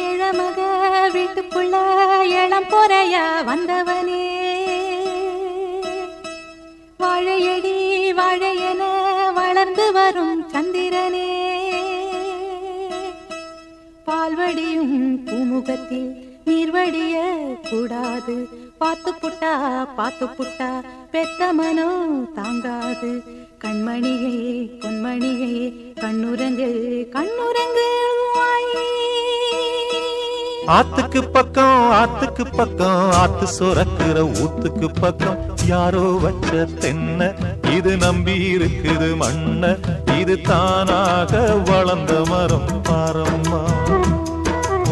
ஏழமக வீட்டுக்குள்ள இளம் பொறையா வந்தவனே, வாழையடி வாழையென வளர்ந்து வரும் சந்திரனே, பால்வடியும் பூமுகத்தில் நீர்வடிய கூடாது, பாத்து புட்டா பெத்த மனோ தாங்காது. கண்மணியே பொன்மணியே கண்ணுரங்கு கண்ணுரங்கு ஆத்துக்கு பக்கம் ஆத்து சுரக்கிற ஊத்துக்கு பக்கம் யாரோ வச்ச தென்ன இது நம்பி இருக்குது மண்ண, இது தானாக வளர்ந்த மரம் பாரம்மா.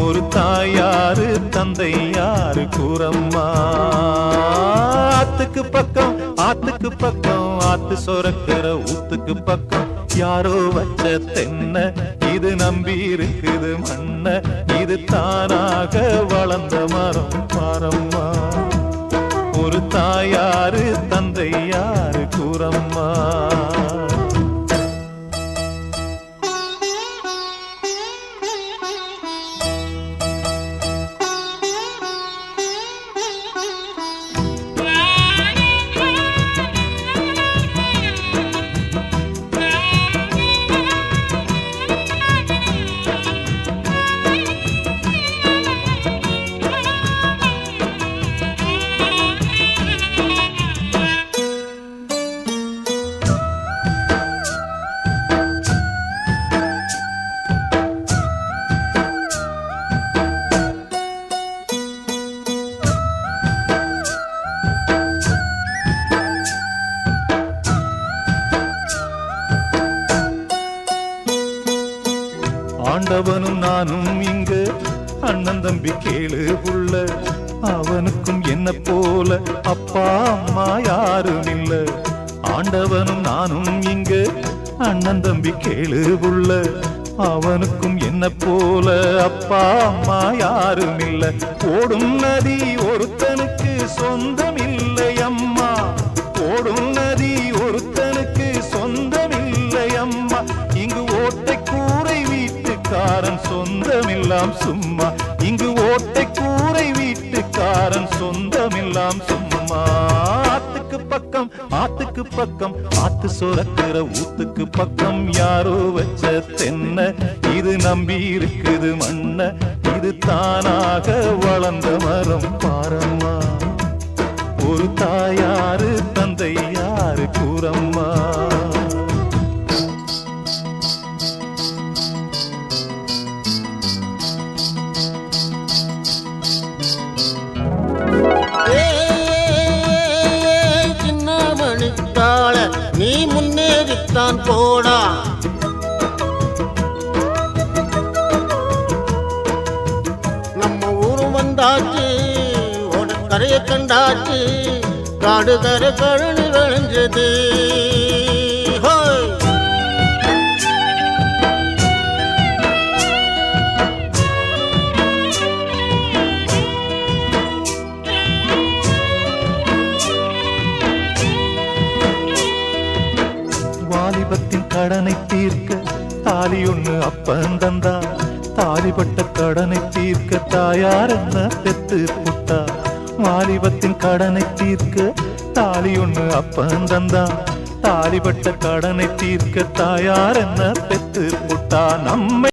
ஒரு தாயாரு தந்தை யாரு கூறம்மா. ஆத்துக்கு பக்கம் ஆத்து சுரக்கிற ஊத்துக்கு பக்கம் யாரோ வச்ச தென்ன இது நம்பி இருக்குது மண்ண, இது தானாக வளர்ந்த மரம் பாரம்மா. ஒரு தாயாரு தந்தை யாரு கூறம்மா. ஆண்டவனும் நானும் இங்கு அண்ணன் தம்பி கேளு புள்ள, அவனுக்கும் என்ன போல அப்பா அம்மா யாரும் இல்ல. ஆண்டவனும் நானும் இங்கு அண்ணன் தம்பி கேளு புள்ள, அவனுக்கும் என்ன போல அப்பா அம்மா யாரும் இல்ல. ஓடும் நதி ஒருத்தனுக்கு சொந்தம் இல்லை அம்மா, ஓடும் நதி ஒருத்தனுக்கு சொந்தம் இல்லை அம்மா. இங்கு ஓட்டை கூரை வீட்டுக்காரன் சொந்தமில்லாம் சும்மா, இங்கு ஓட்டை கூரை வீட்டுக்காரன் சொந்தமில்லாம் சும்மா. ஆத்துக்கு பக்கம் ஆத்து சுரக்கிற ஊத்துக்கு பக்கம் யாரோ வச்ச தென்ன இது நம்பி இருக்குது மண்ண, இது தானாக வளர்ந்த மரம் பாரம்மா. ஒரு தாயாரு தந்தை யாரு கூறம்மா. நீ முன்னேறித்தான் போடா, நம்ம ஊரு வந்தாச்சு ஓட கரைய கண்டாச்சு, காடு கரை கழனி விளைஞ்சது. வாலிபத்தின் கடனை தீர்க்க தாலி ஒண்ணு அப்பன் தந்தா, தாலிப்பட்ட கடனை தீர்க்க தாயார் என்ன பெத்து புட்டா. வாலிபத்தின் கடனை தீர்க்க தாலி ஒண்ணு அப்பன் தந்தா, தாலிப்பட்ட கடனை தீர்க்க தாயார் என்ன பெத்து புட்டா. நம்மை